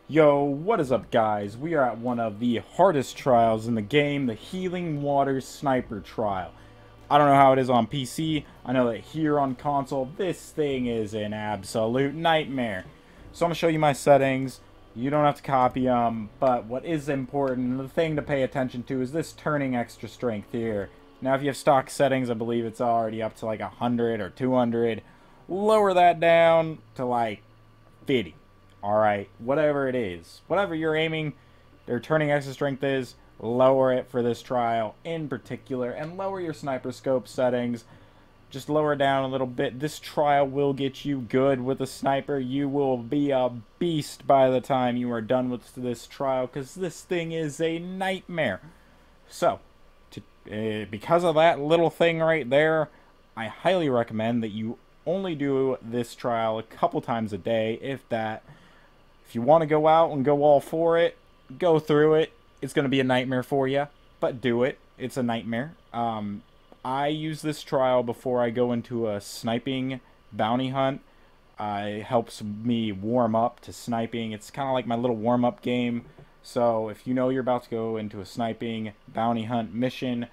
Yo, what is up, guys? We are at one of the hardest trials in the game, the Healing Water Sniper trial. I don't know how it is on PC. I know that here on console, this thing is an absolute nightmare. So I'm going to show you my settings. You don't have to copy them, but what is important, the thing to pay attention to is this turning extra strength here. Now, if you have stock settings, I believe it's already up to like 100 or 200. Lower that down to like 50. Alright, whatever it is. Whatever you're aiming, their turning extra strength is, lower it for this trial in particular, and lower your sniper scope settings. Just lower it down a little bit. This trial will get you good with a sniper. You will be a beast by the time you are done with this trial, because this thing is a nightmare. So, because of that little thing right there, I highly recommend that you only do this trial a couple times a day, if that. If you want to go out and go all for it, go through it. It's going to be a nightmare for you, but do it. It's a nightmare. I use this trial before I go into a sniping bounty hunt. It helps me warm up to sniping. It's kind of like my little warm-up game. So if you know you're about to go into a sniping bounty hunt mission,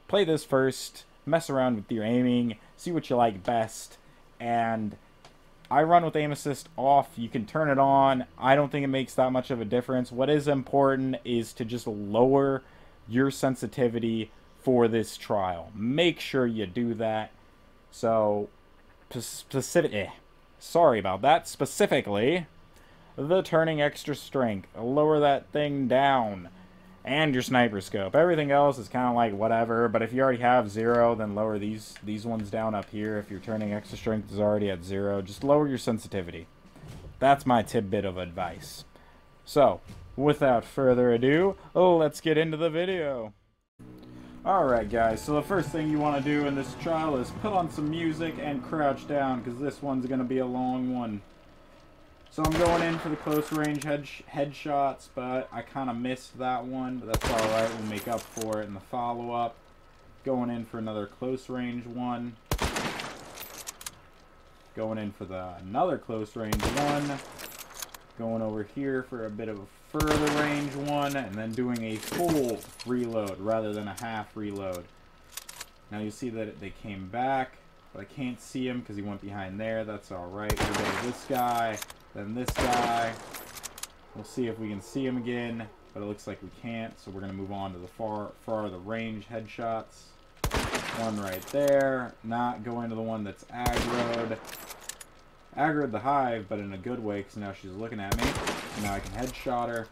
play this first, mess around with your aiming, see what you like best, and I run with aim assist off. You can turn it on. I don't think it makes that much of a difference. What is important is to just lower your sensitivity for this trial. Make sure you do that. So, sorry about that. Specifically, the turning extra strength. Lower that thing down. And your sniper scope. Everything else is kind of like whatever, but if you already have 0, then lower these ones down up here. If your turning extra strength is already at 0, just lower your sensitivity. That's my tidbit of advice. So, without further ado, let's get into the video. Alright guys, so the first thing you want to do in this trial is put on some music and crouch down, because this one's going to be a long one. So I'm going in for the close range headshots, but I kind of missed that one, but that's alright, we'll make up for it in the follow-up. Going in for another close range one. Going in for another close range one. Going over here for a bit of a further range one, and then doing a full reload rather than a half reload. Now you see that they came back, but I can't see him because he went behind there. That's alright. We'll go to this guy. Then this guy, we'll see if we can see him again, but it looks like we can't, so we're going to move on to the farther range headshots. One right there, not going to the one that's aggroed. Aggroed the hive, but in a good way, because now she's looking at me. Now I can headshot her.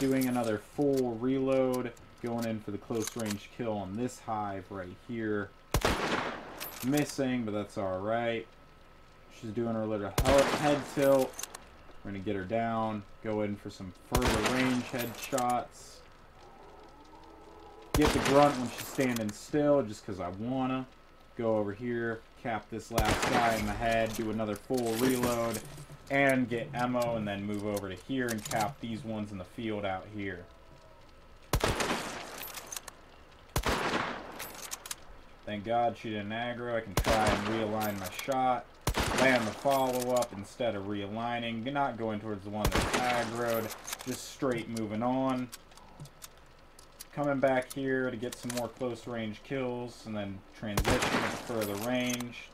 Doing another full reload, going in for the close range kill on this hive right here. Missing, but that's alright. She's doing her little head tilt. We're going to get her down, go in for some further range headshots. Get the grunt when she's standing still, just because I want to. Go over here, cap this last guy in the head, do another full reload, and get ammo, and then move over to here and cap these ones in the field out here. Thank God she didn't aggro. I can try and realign my shot. Land the follow-up instead of realigning. Not going towards the one that's aggroed. Just straight moving on. Coming back here to get some more close range kills. And then transition to further range.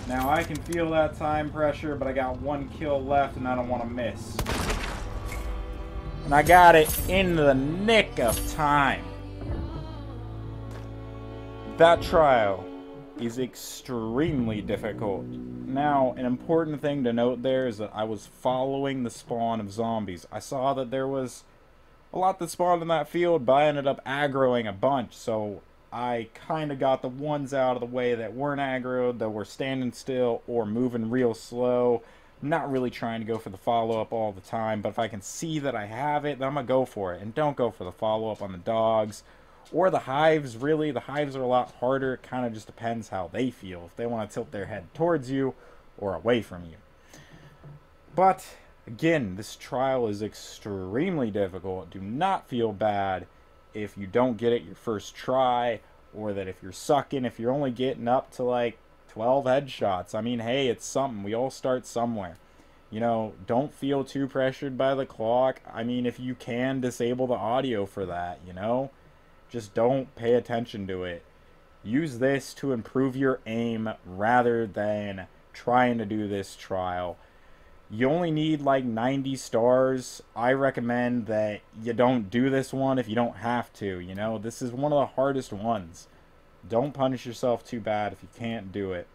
Now I can feel that time pressure, but I got one kill left and I don't want to miss. And I got it in the nick of time. That trial is extremely difficult. Now, an important thing to note there is that I was following the spawn of zombies. I saw that there was a lot that spawned in that field, but I ended up aggroing a bunch, so I kind of got the ones out of the way that weren't aggroed, that were standing still or moving real slow. Not really trying to go for the follow-up all the time, but if I can see that I have it, then I'm going to go for it. And don't go for the follow-up on the dogs or the hives, really. The hives are a lot harder. It kind of just depends how they feel. If they want to tilt their head towards you or away from you. But, again, this trial is extremely difficult. Do not feel bad if you don't get it your first try, or that if you're sucking, if you're only getting up to like 12 headshots. I mean, hey, it's something. We all start somewhere. You know, don't feel too pressured by the clock. I mean, if you can, disable the audio for that, you know? Just don't pay attention to it. Use this to improve your aim rather than trying to do this trial. You only need like 90 stars. I recommend that you don't do this one if you don't have to, you know? This is one of the hardest ones. Don't punish yourself too bad if you can't do it.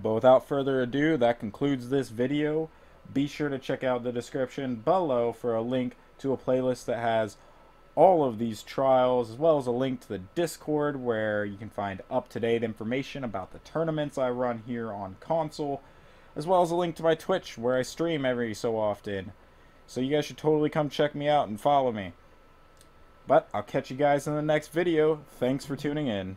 But without further ado, that concludes this video. Be sure to check out the description below for a link to a playlist that has all of these trials, as well as a link to the Discord where you can find up-to-date information about the tournaments I run here on console, as well as a link to my Twitch where I stream every so often. So you guys should totally come check me out and follow me. But I'll catch you guys in the next video. Thanks for tuning in.